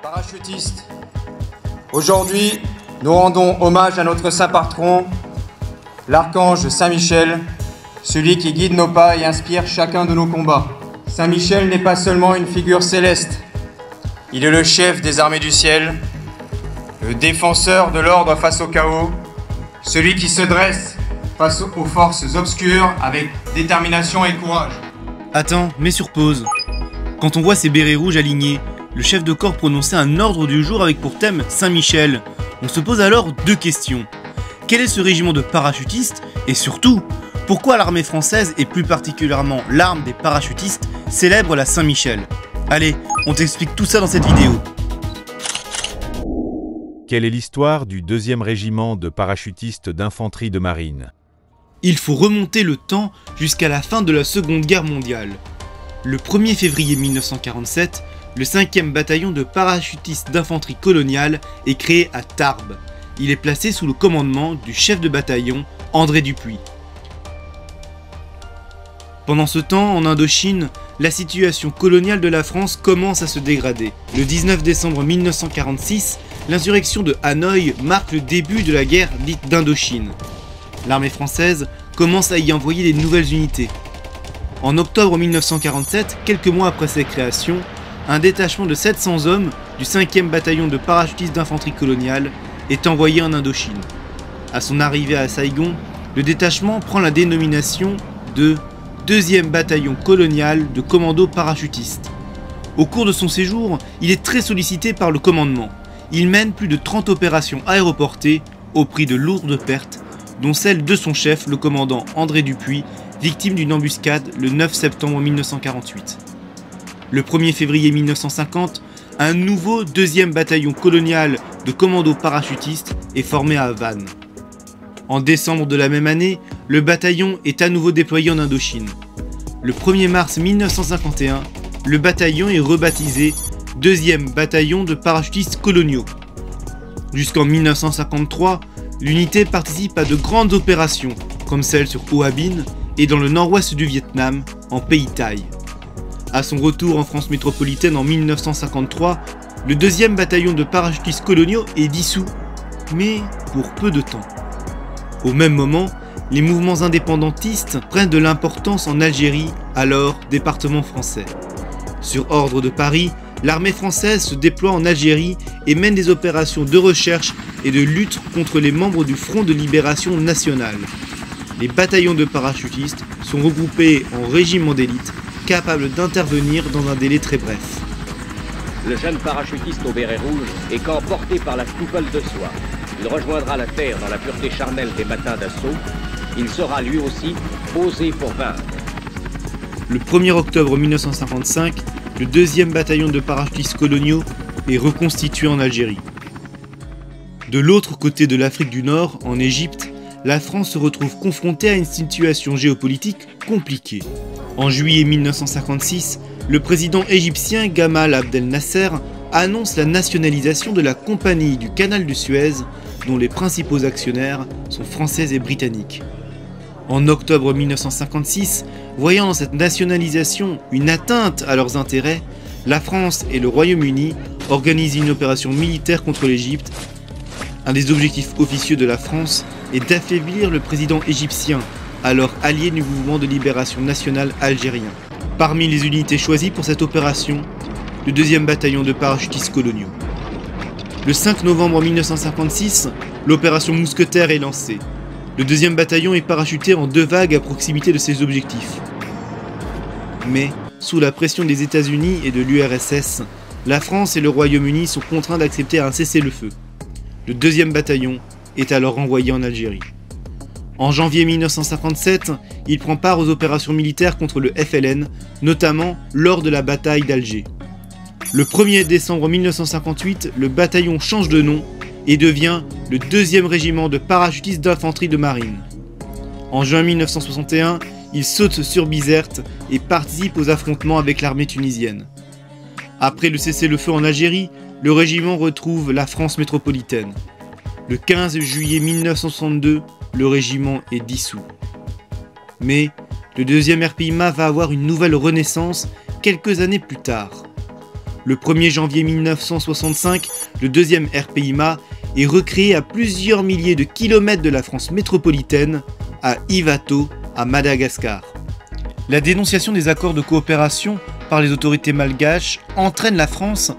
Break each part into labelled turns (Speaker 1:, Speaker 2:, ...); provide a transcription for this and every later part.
Speaker 1: Parachutistes, aujourd'hui, nous rendons hommage à notre saint patron, l'archange Saint-Michel, celui qui guide nos pas et inspire chacun de nos combats. Saint-Michel n'est pas seulement une figure céleste, il est le chef des armées du ciel, le défenseur de l'ordre face au chaos, celui qui se dresse face aux forces obscures avec détermination et courage.
Speaker 2: Attends, mets sur pause. Quand on voit ces bérets rouges alignés, le chef de corps prononçait un ordre du jour avec pour thème Saint-Michel. On se pose alors deux questions. Quel est ce régiment de parachutistes? Et surtout, pourquoi l'armée française, et plus particulièrement l'arme des parachutistes, célèbre la Saint-Michel? Allez, on t'explique tout ça dans cette vidéo.
Speaker 3: Quelle est l'histoire du 2e régiment de parachutistes d'infanterie de marine?
Speaker 2: Il faut remonter le temps jusqu'à la fin de la Seconde Guerre mondiale. Le 1er février 1947, le 5e bataillon de parachutistes d'infanterie coloniale est créé à Tarbes. Il est placé sous le commandement du chef de bataillon, André Dupuy. Pendant ce temps, en Indochine, la situation coloniale de la France commence à se dégrader. Le 19 décembre 1946, l'insurrection de Hanoï marque le début de la guerre dite d'Indochine. L'armée française commence à y envoyer des nouvelles unités. En octobre 1947, quelques mois après sa création, un détachement de 700 hommes du 5e bataillon de parachutistes d'infanterie coloniale est envoyé en Indochine. À son arrivée à Saigon, le détachement prend la dénomination de 2e bataillon colonial de commandos parachutistes. Au cours de son séjour, il est très sollicité par le commandement. Il mène plus de 30 opérations aéroportées au prix de lourdes pertes, dont celle de son chef, le commandant André Dupuy, victime d'une embuscade le 9 septembre 1948. Le 1er février 1950, un nouveau 2e bataillon colonial de commandos parachutistes est formé à Vannes. En décembre de la même année, le bataillon est à nouveau déployé en Indochine. Le 1er mars 1951, le bataillon est rebaptisé 2e bataillon de parachutistes coloniaux. Jusqu'en 1953, l'unité participe à de grandes opérations, comme celle sur Hoa Binh et dans le nord-ouest du Vietnam, en Pays Thaï. À son retour en France métropolitaine en 1953, le 2e bataillon de parachutistes coloniaux est dissous, mais pour peu de temps. Au même moment, les mouvements indépendantistes prennent de l'importance en Algérie, alors département français. Sur ordre de Paris, l'armée française se déploie en Algérie et mène des opérations de recherche et de lutte contre les membres du Front de Libération Nationale. Les bataillons de parachutistes sont regroupés en régiments d'élite, capables d'intervenir dans un délai très bref.
Speaker 4: Le jeune parachutiste au béret rouge est qu'emporté par la coupole de soie. Il rejoindra la terre dans la pureté charnelle des matins d'assaut. Il sera lui aussi posé pour vaincre.
Speaker 2: Le 1er octobre 1955, le 2e bataillon de parachutistes coloniaux est reconstitué en Algérie. De l'autre côté de l'Afrique du Nord, en Égypte, la France se retrouve confrontée à une situation géopolitique compliquée. En juillet 1956, le président égyptien Gamal Abdel Nasser annonce la nationalisation de la Compagnie du Canal de Suez, dont les principaux actionnaires sont français et britanniques. En octobre 1956, voyant dans cette nationalisation une atteinte à leurs intérêts, la France et le Royaume-Uni organisent une opération militaire contre l'Égypte. Un des objectifs officieux de la France est d'affaiblir le président égyptien, alors allié du mouvement de libération nationale algérien. Parmi les unités choisies pour cette opération, le 2e bataillon de parachutistes coloniaux. Le 5 novembre 1956, l'opération Mousquetaire est lancée. Le 2e bataillon est parachuté en 2 vagues à proximité de ses objectifs. Mais, sous la pression des États-Unis et de l'URSS, la France et le Royaume-Uni sont contraints d'accepter un cessez-le-feu. Le 2e bataillon est alors renvoyé en Algérie. En janvier 1957, il prend part aux opérations militaires contre le FLN, notamment lors de la bataille d'Alger. Le 1er décembre 1958, le bataillon change de nom et devient le 2e régiment de parachutistes d'infanterie de marine. En juin 1961, il saute sur Bizerte et participe aux affrontements avec l'armée tunisienne. Après le cessez-le-feu en Algérie, le régiment retrouve la France métropolitaine. Le 15 juillet 1962, le régiment est dissous. Mais le 2e RPIMA va avoir une nouvelle renaissance quelques années plus tard. Le 1er janvier 1965, le deuxième RPIMA est recréé à plusieurs milliers de kilomètres de la France métropolitaine, à Ivato, à Madagascar. La dénonciation des accords de coopération par les autorités malgaches entraîne la France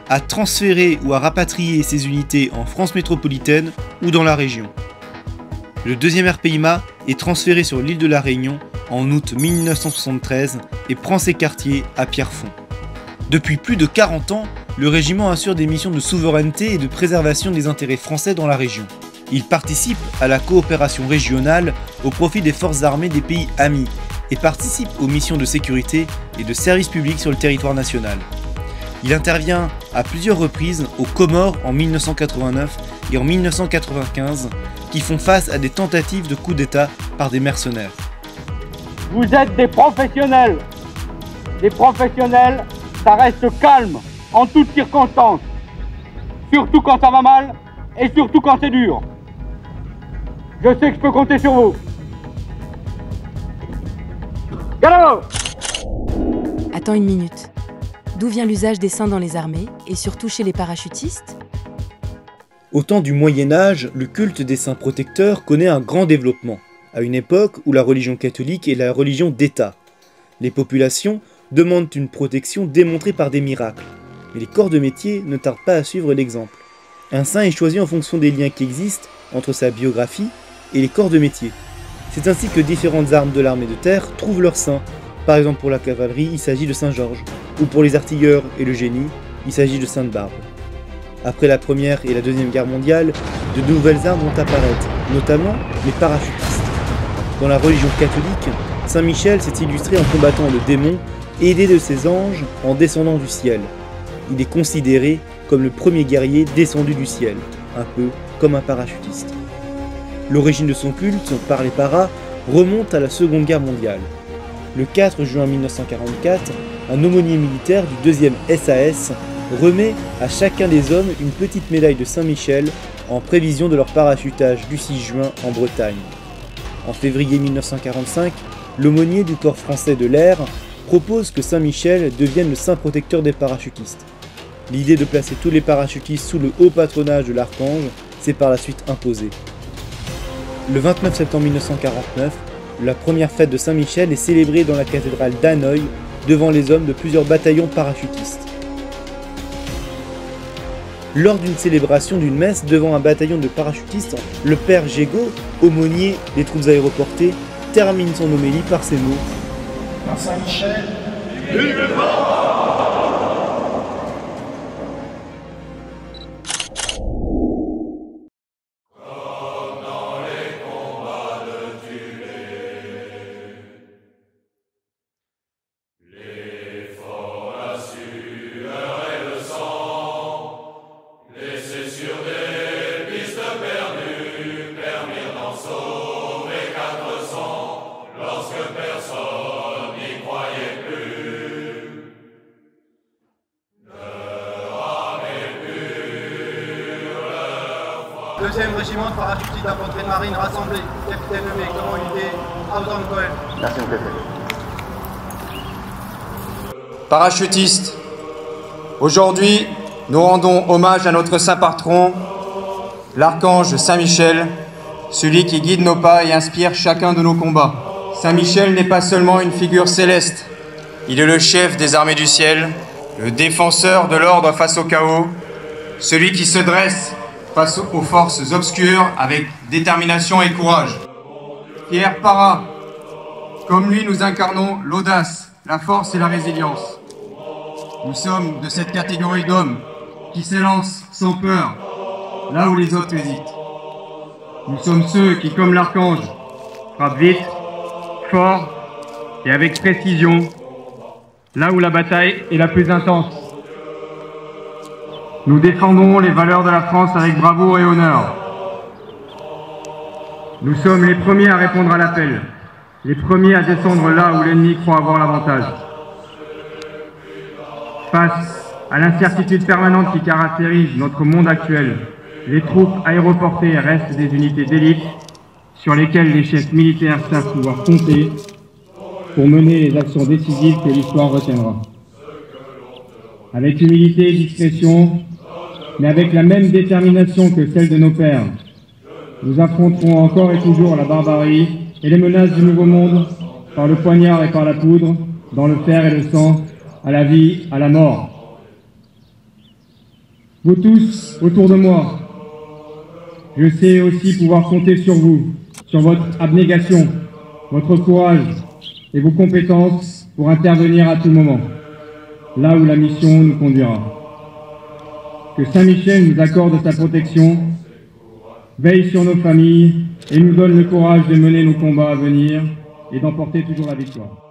Speaker 2: à transférer ou à rapatrier ses unités en France métropolitaine ou dans la région. Le deuxième RPIMA est transféré sur l'île de la Réunion en août 1973 et prend ses quartiers à Pierrefonds. Depuis plus de 40 ans, le régiment assure des missions de souveraineté et de préservation des intérêts français dans la région. Il participe à la coopération régionale au profit des forces armées des pays amis et participe aux missions de sécurité et de service public sur le territoire national. Il intervient à plusieurs reprises aux Comores en 1989 et en 1995 qui font face à des tentatives de coup d'État par des mercenaires.
Speaker 5: Vous êtes des professionnels. Les professionnels, ça reste calme en toutes circonstances. Surtout quand ça va mal et surtout quand c'est dur. Je sais que je peux compter sur vous. Galop!
Speaker 6: Attends une minute. D'où vient l'usage des seins dans les armées et surtout chez les parachutistes ?
Speaker 2: Au temps du Moyen-Âge, le culte des saints protecteurs connaît un grand développement, à une époque où la religion catholique est la religion d'État. Les populations demandent une protection démontrée par des miracles, mais les corps de métier ne tardent pas à suivre l'exemple. Un saint est choisi en fonction des liens qui existent entre sa biographie et les corps de métier. C'est ainsi que différentes armes de l'armée de terre trouvent leur saint. Par exemple pour la cavalerie, il s'agit de Saint-Georges, ou pour les artilleurs et le génie, il s'agit de Sainte-Barbe. Après la Première et la Deuxième Guerre mondiale, de nouvelles armes vont apparaître, notamment les parachutistes. Dans la religion catholique, Saint Michel s'est illustré en combattant le démon, aidé de ses anges en descendant du ciel. Il est considéré comme le premier guerrier descendu du ciel, un peu comme un parachutiste. L'origine de son culte par les paras remonte à la Seconde Guerre mondiale. Le 4 juin 1944, un aumônier militaire du 2e SAS remet à chacun des hommes une petite médaille de Saint-Michel en prévision de leur parachutage du 6 juin en Bretagne. En février 1945, l'aumônier du corps français de l'air propose que Saint-Michel devienne le saint protecteur des parachutistes. L'idée de placer tous les parachutistes sous le haut patronage de l'archange s'est par la suite imposée. Le 29 septembre 1949, la première fête de Saint-Michel est célébrée dans la cathédrale d'Hanoï devant les hommes de plusieurs bataillons parachutistes. Lors d'une célébration d'une messe devant un bataillon de parachutistes, le père Gégaud, aumônier des troupes aéroportées, termine son homélie par ces mots.
Speaker 7: Par Saint-Michel,
Speaker 8: Deuxième régiment de parachutistes d'infanterie de marine rassemblé. Capitaine Lemay, commandité, Abraham Cohen.
Speaker 7: merci mon capitaine.
Speaker 1: Parachutistes, aujourd'hui, nous rendons hommage à notre saint patron, l'archange Saint-Michel, celui qui guide nos pas et inspire chacun de nos combats. Saint-Michel n'est pas seulement une figure céleste, il est le chef des armées du ciel, le défenseur de l'ordre face au chaos, celui qui se dresse face aux forces obscures avec détermination et courage. Pierre Para, comme lui nous incarnons l'audace, la force et la résilience. Nous sommes de cette catégorie d'hommes qui s'élancent sans peur, là où les autres hésitent. Nous sommes ceux qui, comme l'archange, frappent vite, fort et avec précision, là où la bataille est la plus intense. Nous défendons les valeurs de la France avec bravoure et honneur. Nous sommes les premiers à répondre à l'appel, les premiers à descendre là où l'ennemi croit avoir l'avantage. Face à l'incertitude permanente qui caractérise notre monde actuel, les troupes aéroportées restent des unités d'élite sur lesquelles les chefs militaires savent pouvoir compter pour mener les actions décisives que l'histoire retiendra. avec humilité et discrétion, mais avec la même détermination que celle de nos pères. Nous affronterons encore et toujours la barbarie et les menaces du nouveau monde par le poignard et par la poudre, dans le fer et le sang, à la vie, à la mort. Vous tous, autour de moi, je sais aussi pouvoir compter sur vous, sur votre abnégation, votre courage et vos compétences pour intervenir à tout moment, là où la mission nous conduira. Que Saint-Michel nous accorde sa protection, veille sur nos familles et nous donne le courage de mener nos combats à venir et d'emporter toujours la victoire.